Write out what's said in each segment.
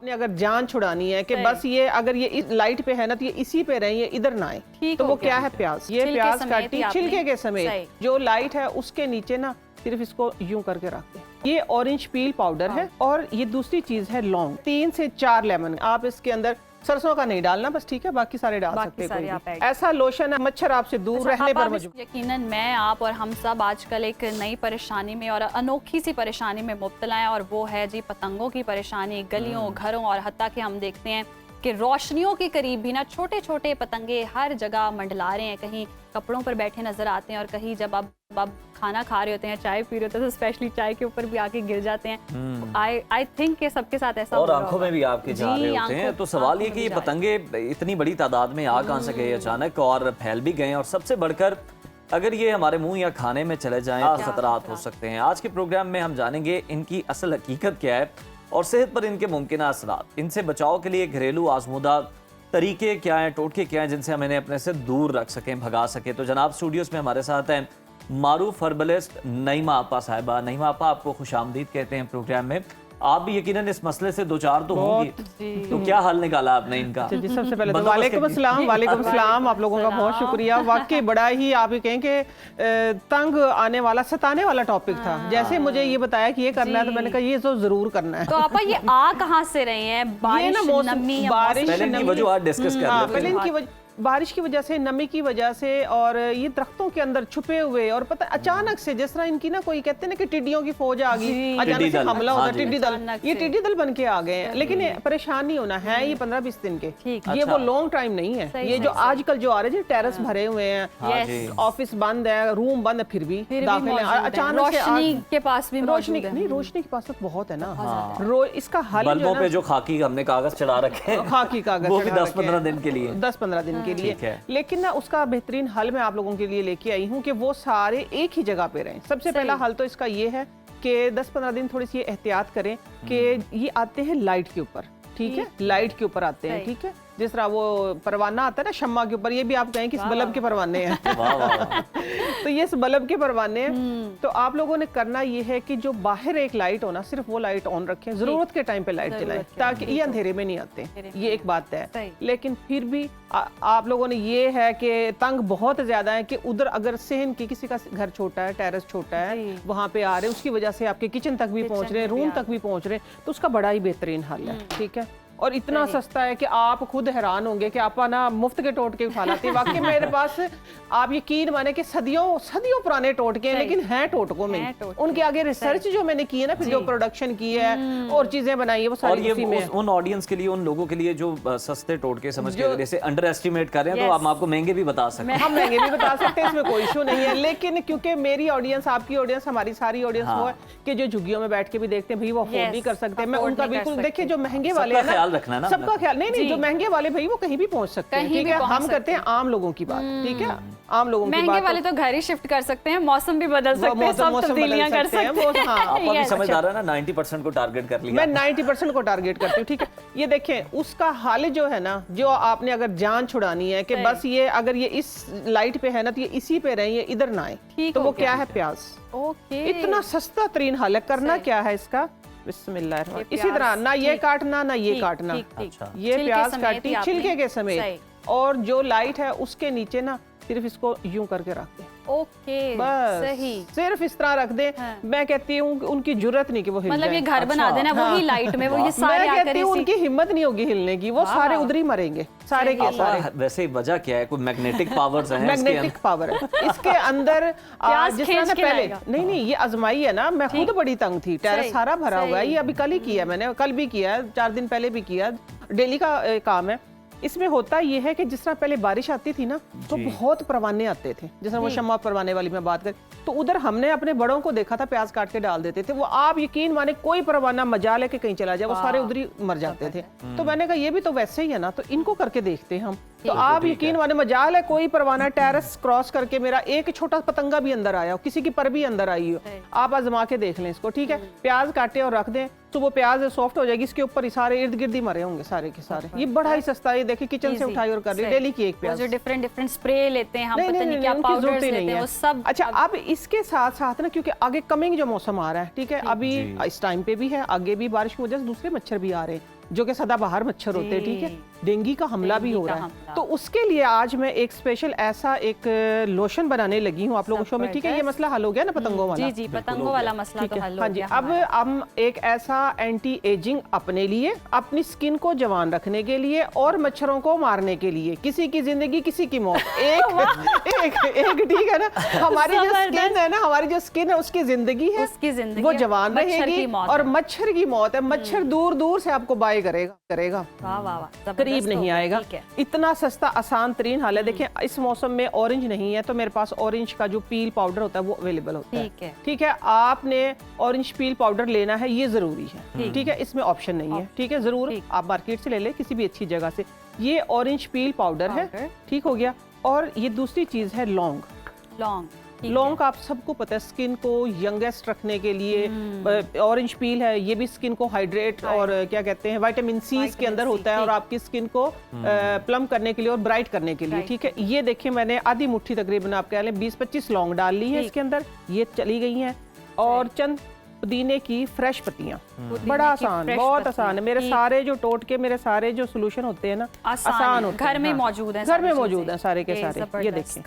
ने अगर जान छुड़ानी है कि बस ये अगर ये इस लाइट पे है ना तो ये इसी पे रहे, ये इधर ना आए, तो वो क्या है प्याज। ये प्याज काटी छिलके के समेत, जो लाइट है उसके नीचे ना सिर्फ इसको यूं करके रख दें। ये ऑरेंज पील पाउडर है और ये दूसरी चीज है लौंग। 3 से 4 लेमन, आप इसके अंदर सरसों का नहीं डालना बस, ठीक है, बाकी सारे डाल सकते हैं। ऐसा लोशन है मच्छर आपसे दूर रहने पर मजबूर। यकीनन मैं, आप और हम सब आजकल एक नई परेशानी में और अनोखी सी परेशानी में मुब्तला है, और वो है जी पतंगों की परेशानी। गलियों घरों और हत्ता कि हम देखते हैं कि रोशनियों के करीब भी ना छोटे छोटे पतंगे हर जगह मंडला रहे हैं। कहीं कपड़ों पर बैठे नजर आते हैं और कहीं जब अब खाना खा रहे होते हैं, चाय पी रहे होते हैं तो स्पेशली चाय के ऊपर भी आके गिर जाते हैं। आई थिंक कि सबके साथ ऐसा और आंखों में भी आपके जा रहे होते हैं। तो सवाल ये कि ये पतंगे इतनी बड़ी तादाद में आ कहां से गए अचानक और फैल भी गए, और सबसे बढ़कर अगर ये हमारे मुंह या खाने में चले जाएं खतरात हो सकते हैं। आज के प्रोग्राम में हम जानेंगे इनकी असल हकीकत क्या है और सेहत पर इनके मुमकिन असरात। इनसे बचाव के लिए घरेलू आजमूदा तरीके क्या हैं, टोटके क्या हैं जिनसे हम इन्हें अपने से दूर रख सकें, भगा सकें। तो जनाब स्टूडियोज में हमारे साथ हैं मारूफ हर्बलिस्ट नईमा आपा साहिबा। नईमा आपा, आपको खुशामदीद कहते हैं प्रोग्राम में। आप भी यकीनन इस मसले से दो चार तो होंगी, तो क्या हल निकाला आपने इनका? जी सबसे पहले तो वालेकुम अस्सलाम, आप लोगों का बहुत शुक्रिया। वाकई बड़ा ही आप ये कहें कि तंग आने वाला, सताने वाला टॉपिक था। जैसे मुझे ये बताया कि ये करना है तो मैंने कहा ये तो जरूर करना है। तो आपा ये आ कहाँ से रहे हैं? बारिश, नमी, बारिश, पहले इनकी वजह डिस्कस कर लेते हैं। पहले इनकी बारिश की वजह से, नमी की वजह से, और ये दरख्तों के अंदर छुपे हुए, और पता अचानक से जिस तरह इनकी ना कोई कहते हैं ना कि टिड्डियों की फौज आ गई, अचानक से हमला होता है, टिड्डी दल, ये टिड्डी दल बन के आ गए हैं। लेकिन परेशान नहीं होना है, ये 15-20 दिन के, ये वो लॉन्ग टाइम नहीं है। ये जो आजकल जो आ रहे हैं टेरेस भरे हुए हैं, ऑफिस बंद है, रूम बंद है, फिर भी दाखिल है। अचानक रोशनी के पास भी रोशनी नहीं, रोशनी के पास तो बहुत है ना। इसका हल बल्बों पे जो खाकी हमने कागज चढ़ा रखे हैं, खाकी कागज वो भी 10-15 दिन के लिए, 10-15 दिन के लिए। लेकिन ना उसका बेहतरीन हल मैं आप लोगों के लिए लेके आई हूँ कि वो सारे एक ही जगह पे रहें। सबसे पहला हल तो इसका ये है कि 10-15 दिन थोड़ी सी एहतियात करें कि ये आते हैं लाइट के ऊपर, ठीक है, लाइट के ऊपर आते हैं, ठीक है। जिस तरह वो परवाना आता है ना शम्मा के ऊपर, ये भी आप कहें कि इस बल्ब के परवाने हैं। तो ये इस बल्ब के परवाने हैं। तो आप लोगों ने करना ये है कि जो बाहर एक लाइट हो ना, सिर्फ वो लाइट ऑन रखें, जरूरत के टाइम पे लाइट जलाएं, ताकि ये अंधेरे में नहीं आते। ये एक बात है। लेकिन फिर भी आप लोगों ने ये है कि तंग बहुत ज्यादा है कि उधर अगर सहन की किसी का घर छोटा है, टेरेस छोटा है, वहां पे आ रहे हैं, उसकी वजह से आपके किचन तक भी पहुंच रहे हैं, रूम तक भी पहुंच रहे हैं, तो उसका बड़ा ही बेहतरीन हल है, ठीक है। और इतना सस्ता है कि आप खुद हैरान होंगे कि आप ना मुफ्त के टोटके उठा लाते हैं। वाकई मेरे पास आप यकीन माने कि सदियों पुराने टोटके हैं, लेकिन हैं टोटकों में। उनके आगे रिसर्च जो मैंने की है ना, फिर जो प्रोडक्शन की है और चीजें बनाई है, वो सारी उसी में। उन ऑडियंस के लिए, उन लोगों के लिए जो सस्ते टोटके समझ के जैसे अंडर एस्टिमेट कर रहे हैं, तो हम आपको महंगे भी बता सकते हैं। हम महंगे भी बता सकते हैं, इसमें कोई इशू नहीं है। लेकिन क्योंकि मेरी ऑडियंस, आपकी ऑडियंस, हमारी सारी ऑडियंस वो है कि जो झुग्गियों में बैठ के भी देखते हैं, भाई वो अफोर्ड नहीं कर सकते। मैं उनका बिल्कुल, देखिए जो महंगे वाले हैं, ख्याल रखना ना, सबका नहीं, जो महंगे वाले भाई वो कहीं भी पहुंच सकते हैं, ठीक है। हम करते हैं आम लोगों की बात, ठीक है, आम लोगों की बात। महंगे वाले तो घर ही शिफ्ट कर सकते हैं, मौसम भी बदल सकते हैं, सब तब्दीलियां कर सकते हैं। आप अभी समझदार है ना, 90% को टारगेट कर लिया। मैं 90% को टारगेट करती हूँ, ठीक है। ये देखें, उसका हल जो है ना, जो आपने अगर जान छुड़ानी है कि बस ये अगर ये इस लाइट पे है ना तो ये इसी पे रहे, ये इधर ना आए, तो वो क्या है प्याज। इतना सस्ता तरीन हल है। करना क्या है इसका, बिस्मिल्लाह। इसी तरह ना ये काटना ना ये काटना, ये प्याज काटी छिलके के समेत, और जो लाइट है उसके नीचे ना सिर्फ इसको यूं करके रख दे। ओके, बस सही, सिर्फ इस तरह रख दे। मैं कहती हूँ उनकी जरूरत नहीं कि वो हिल मतलब ये घर बना देना वही लाइट में, वो ये सारे मैं कहती हूँ उनकी हिम्मत नहीं होगी हिलने की, वो सारे उधर ही मरेंगे, सारे के सारे। वैसे वजह क्या है, कोई मैग्नेटिक पावर्स हैं? मैग्नेटिक पावर है इसके अंदर। जिस तरह पहले नहीं, ये आजमाई है ना, मैं खुद बड़ी तंग थी, टेरेस सारा भरा हुआ है। ये अभी कल ही किया मैंने, कल भी किया, 4 दिन पहले भी किया, डेली का काम है। इसमें होता ये है कि जिस तरह पहले बारिश आती थी ना, तो बहुत परवाने आते थे, जिस तरह वो शम्मा परवाने वाली मैं बात कर, तो उधर हमने अपने बड़ों को देखा था, प्याज काट के डाल देते थे। वो आप यकीन माने कोई परवाना मजा लेके कहीं चला जाए, वो सारे उधर ही मर जाते थे। तो मैंने कहा ये भी तो वैसे ही है ना, तो इनको करके देखते हैं हम। तो आप यकीन माने मजाल है, कोई परवाना टेरेस क्रॉस करके मेरा एक छोटा पतंगा भी अंदर आया हो, किसी की पर भी अंदर आई हो, आप आजमा के देख लें इसको, ठीक है। प्याज काटे और रख दें, तो वो प्याज सॉफ्ट हो जाएगी, इसके ऊपर ही सारे इर्द गिर्द ही मरे होंगे सारे के सारे। ये बड़ा ही सस्ता है, देखिए किचन से उठाई और कर ली, डेली की एक प्याज। जो डिफरेंट स्प्रे लेते हैं हम, पता नहीं क्या पाउडर्स लेते हैं, वो सब। अच्छा, अब इसके साथ साथ ना, क्योंकि आगे कमिंग जो मौसम आ रहा है, ठीक है, अभी इस टाइम पे भी है, आगे भी बारिश की वजह से दूसरे मच्छर भी आ रहे हैं, जो कि सदाबहार मच्छर होते हैं, ठीक है, डेंगू का हमला भी हो रहा है। तो उसके लिए आज मैं एक स्पेशल ऐसा एक लोशन बनाने लगी हूँ आप लोगों को शो में, ठीक है। ये मसला हल हो गया ना पतंगों वाला? जी जी, पतंगों वाला मसला तो हल हो गया। अब हम एक ऐसा एंटी एजिंग अपने लिए, अपनी स्किन को जवान रखने के लिए और मच्छरों को मारने के लिए, किसी की जिंदगी किसी की मौत, एक ठीक है ना। हमारी जो स्किन है ना, हमारी जो स्किन है उसकी जिंदगी है, उसकी जिंदगी वो जवान रहेगी और मच्छर की मौत है। मच्छर दूर दूर से आपको बाय करेगा, वाह वाह वाह, करीब नहीं आएगा। इतना सस्ता आसान तरीन हाल है। देखिए इस मौसम में ऑरेंज नहीं है तो मेरे पास ऑरेंज का जो पील पाउडर होता है वो अवेलेबल होता है, ठीक है। आपने ऑरेंज पील पाउडर लेना है, ये जरूरी है, ठीक है, इसमें ऑप्शन नहीं है, ठीक है। जरूर आप मार्केट से ले लें किसी भी अच्छी जगह से। ये ऑरेंज पील पाउडर है, ठीक हो गया। और ये दूसरी चीज है लौंग आप सबको पता है स्किन को यंगेस्ट रखने के लिए। ऑरेंज पील है, ये भी स्किन को हाइड्रेट और क्या कहते हैं विटामिन सी इसके अंदर होता है और आपकी स्किन को प्लम करने के लिए और ब्राइट करने के लिए, ठीक है। ये देखिए मैंने आधी मुट्ठी तकरीबन आप कह लें 20-25 लौंग डाल ली है इसके अंदर, ये चली गई हैं। और चंद पुदीने की फ्रेश पत्तियां, बड़ा आसान, बहुत आसान है। मेरे सारे जो टोटके, मेरे सारे जो सोल्यूशन होते हैं ना आसान होते हैं, घर में मौजूद है, घर में मौजूद है सारे के सारे। ये देखिए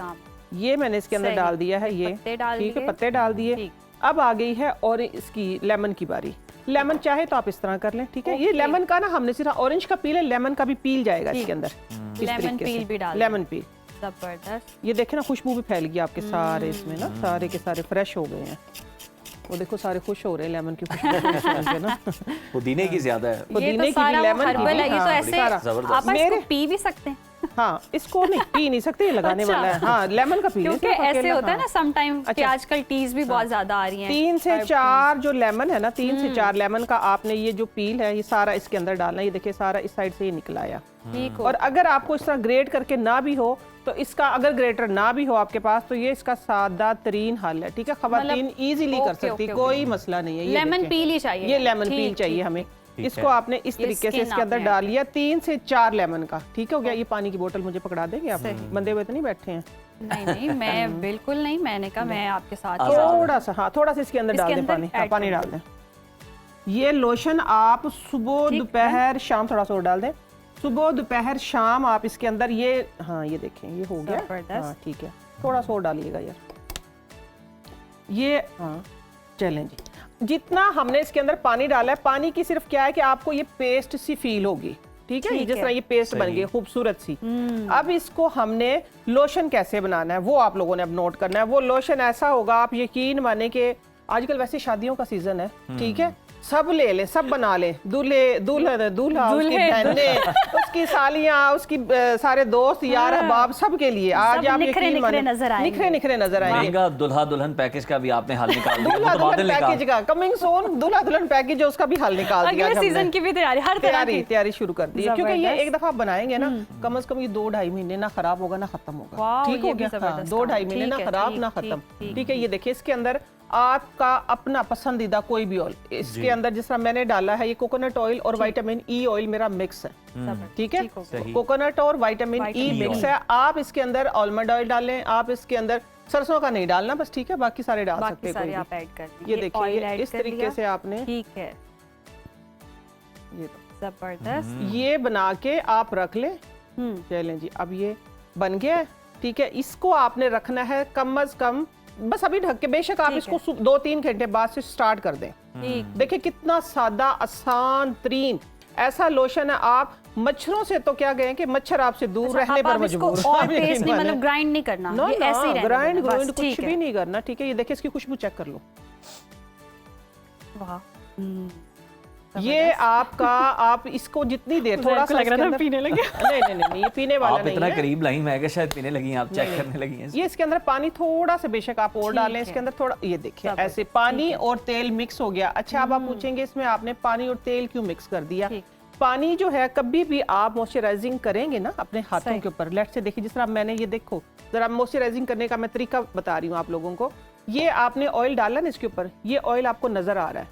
ये मैंने इसके अंदर डाल दिया है, ये ठीक है, पत्ते डाल दिए। अब आ गई है और इसकी लेमन की बारी। लेमन चाहे तो आप इस तरह कर लें, ठीक है। ये लेमन का ना हमने सिर्फ ऑरेंज का पील है, लेमन का भी पील जाएगा इसके अंदर, लेमन पील भी डाल, लेमन पील जबरदस्त। ये देखे ना खुशबू भी फैल गई आपके सारे इसमें ना, सारे के सारे फ्रेश हो गए हैं। वो देखो सारे खुश हो रहे हैं लेमन की खुशबू ना। पुदीने की ज्यादा है, पुदीने की भी, लेमन की भी, तो ऐसे आप इसको पी भी सकते हैं। हाँ, इसको नहीं पी नहीं सकते, ये लगाने वाला है। हाँ, लेमन का पी, क्योंकि ऐसे होता है ना सम टाइम कि आजकल टीज भी बहुत ज्यादा आ रही हैं। 3 से 4 जो लेमन है ना, 3 से 4 लेमन का आपने ये जो पील है ये सारा इसके अंदर डालना। ये देखिए सारा इस साइड से ये निकला आया। और अगर आपको इस तरह ग्रेट करके ना भी हो तो इसका, अगर ग्रेटर ना भी हो आपके पास तो ये इसका सादा तरीन हल है, ठीक है। खवातीन इजीली कर सकती, कोई मसला नहीं है। ये लेमन पील ही चाहिए, ये लेमन पील चाहिए हमें। इसको आपने इस तरीके से इसके अंदर डाल लिया, 3 से 4 लेमन का, ठीक हो गया। ये पानी की बोतल मुझे पकड़ा देंगे आप? बंदे हुए तो नहीं बैठे हैं? नहीं मैं बिल्कुल नहीं, मैंने कहा मैं आपके साथ थोड़ा सा, हाँ थोड़ा सा इसके अंदर डाल दें पानी, पानी डाल दें। ये लोशन आप सुबह दोपहर शाम थोड़ा सा और डाल दें, सुबह दोपहर शाम आप इसके अंदर ये, हाँ ये देखें ये हो गया, हाँ ठीक है। थोड़ा सा और डालिएगा यार, ये हाँ चलें जी। जितना हमने इसके अंदर पानी डाला है, पानी की सिर्फ क्या है कि आपको ये पेस्ट सी फील होगी, ठीक है, जिस तरह ये पेस्ट बन गई खूबसूरत सी। अब इसको हमने लोशन कैसे बनाना है वो आप लोगों ने अब नोट करना है। वो लोशन ऐसा होगा, आप यकीन माने कि आजकल वैसे शादियों का सीजन है, ठीक है, सब ले ले, सब बना ले, दूल्हा उसकी बहनें, उसकी सालियां, उसकी सारे दोस्त यार अहबाब, सब के लिए आज आप निखरे नजर आएंगे। महंगा दुल्हा दुल्हन पैकेज का भी आपने हल निकाल दिया, दुल्हा दुल्हन पैकेज का कमिंग सून, दुल्हा दुल्हन पैकेज उसका भी हल निकाल दिया। अगले सीजन की भी तैयारी, हर तरह की तैयारी शुरू कर दी है, क्योंकि ये एक दफा बनाएंगे ना कम से कम ये 2-2.5 महीने ना खराब होगा ना खत्म होगा, ठीक हो गया। 2-2.5 महीने ना खराब ना खत्म, ठीक है। ये देखिए इसके अंदर आपका अपना पसंदीदा कोई भी ऑयल इसके अंदर, जिस तरह मैंने डाला है ये कोकोनट ऑयल और विटामिन ई ऑयल मेरा मिक्स है, ठीक है। कोकोनट और विटामिन ई मिक्स है। आप इसके अंदर आलमंड ऑयल डालें, आप इसके अंदर सरसों का नहीं डालना बस, ठीक है, बाकी सारे डाल सकते हैं। आप ऐड कर दीजिए। ये देखिए इस तरीके से आपने, ठीक है, ये जबरदस्त। ये बना के आप रख लें। चलें जी, अब ये बन गया, ठीक है। इसको आपने रखना है कम से कम, बस अभी ढक के, बेशक आप इसको 2-3 घंटे बाद से स्टार्ट कर दें। देखिए कितना सादा आसान तरीन ऐसा लोशन है। आप मच्छरों से तो क्या गए कि मच्छर आपसे दूर रहने पर मजबूर, मतलब ग्राइंड नहीं करना, ग्राइंड कुछ भी नहीं करना, ठीक है। ये देखिए इसकी खुशबू चेक कर लो, वाह। ये आपका, आप इसको जितनी देर, थोड़ा सा लग रहा था पीने लगे, नहीं ये पीने वाला नहीं है। आप इतना करीब लाई, मैं शायद पीने लगी, आप चेक करने लगी हैं। ये इसके अंदर पानी थोड़ा सा बेशक आप और डालें इसके अंदर थोड़ा, ये देखिए ऐसे पानी और तेल मिक्स हो गया। अच्छा अब आप पूछेंगे इसमें आपने पानी और तेल क्यों मिक्स कर दिया? पानी जो है कभी भी आप मॉइस्चराइजिंग करेंगे ना अपने हाथों के ऊपर, लेट से देखिए जिस तरह मैंने ये देखो जरा मॉइस्चराइजिंग करने का मैं तरीका बता रही हूँ आप लोगों को। ये आपने ऑयल डाला ना इसके ऊपर, ये ऑयल आपको नजर आ रहा है,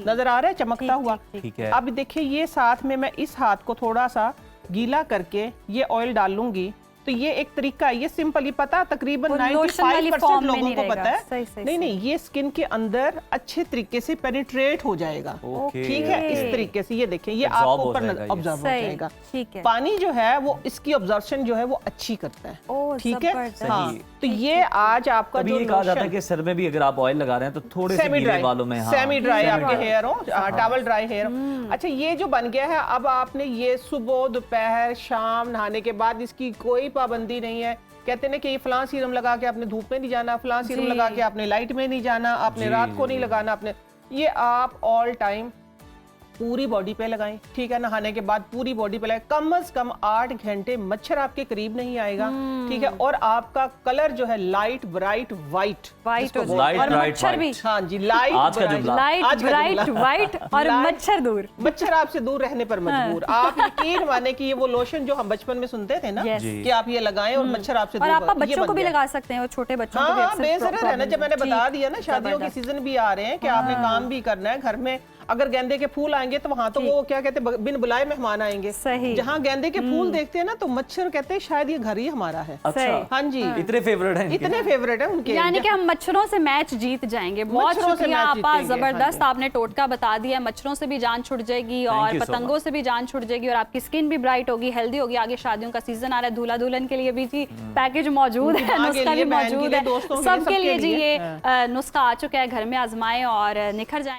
नजर आ रहा है चमकता हुआ, ठीक है। अब देखिए ये साथ में मैं इस हाथ को थोड़ा सा गीला करके ये ऑयल डाल लूंगी तो ये एक तरीका है, ये सिंपल, ये पता तकरीबन वो लोशन वाली 95% फॉर्म में लोगों नहीं को पता रहेगा। है। सही, सही, नहीं नहीं, ये स्किन के अंदर अच्छे तरीके से पेनिट्रेट हो जाएगा। ओके। ठीक है, इस तरीके से ये देखें, ये Absorb आपको हो ऊपर जाएगा ये। ऑब्जर्व हो सही, जाएगा। ठीक है। पानी जो है वो इसकी ऑब्जर्वेशन जो है वो अच्छी करता है। ओह, ठीक है, जबरदस्त। हाँ। सही। तो ये आज आपका तभी जो ये कहा जाता है लोशन कि सर में भी अगर आप ऑयल लगा रहे हैं तो थोड़े से सेमी गीले ड्राई, बालों में, हाँ, सेमी ड्राई आपके ड्राई। हेयर हो, टॉवल ड्राई हेयर हो। अच्छा, ये जो बन गया है, अब आपने ये सुबह दोपहर शाम नहाने के बाद इसकी कोई पाबंदी नहीं है। कहते हैं कि ये फलां सीरम लगा के आपने धूप में नहीं जाना, फलां सीरम जी। लगा के आपने लाइट में नहीं जाना, आपने जी, रात को नहीं जी। लगाना, आपने ये आप ऑल टाइम पूरी बॉडी पे लगाएं। ठीक है, नहाने के बाद पूरी बॉडी पे लगाएं, कम से कम 8 घंटे मच्छर आपके करीब नहीं आएगा। ठीक है, और आपका कलर जो है लाइट ब्राइट वाइट वाइट हो Light, और bright, मच्छर भी, white। हाँ जी, लाइट आज का जुमला। लाइट आज का ब्राइट जुमला। वाइट और Light- मच्छर दूर। मच्छर आपसे दूर रहने पर मजबूर। आप यकीन माने कि ये वो लोशन जो हम बचपन में सुनते थे ना, Yes। जी। कि आप ये लगाएं और मच्छर आपसे और दूर आप रहे, ये बच्चों को बन भी गया। लगा सकते हैं, और छोटे बच्चों को हाँ भी हाँ, अक्सर बेसर है ना, जब मैंने बता दिया ना, शादियों के जबरदस्त। सीजन भी आ रहे हैं कि आपने काम भी करना है घर में। अगर गेंदे के फूल आएंगे तो वहां तो वो क्या कहते हैं, बिन बुलाए मेहमान आएंगे। सही। जहाँ गेंदे के फूल देखते हैं ना, तो मच्छर कहते हैं शायद ये घर ही हमारा है। अच्छा, हाँ जी, इतने फेवरेट हैं इनके। इतने फेवरेट है उनके। यानी कि हम मच्छरों से मैच जीत जाएंगे। बहुत मच्छरों से शुक्रिया मैच आपा, जीतेंगे, जबरदस्त हाँ आपने टोटका बता दिया। मच्छरों से भी जान छुट जाएगी Thank और you so पतंगों से भी जान छुट जाएगी, और आपकी स्किन भी ब्राइट होगी, हेल्दी होगी। आगे शादियों का सीजन आ रहा है, दूल्हा दुल्हन के लिए भी जी पैकेज मौजूद है, माँ के नुस्खा भी लिए, बहन के मौजूद लिए, है, दोस्तों के लिए, सबके लिए सबके जी। लिए। ये नुस्खा आ चुका है, घर में आजमाएं और निखर जाए।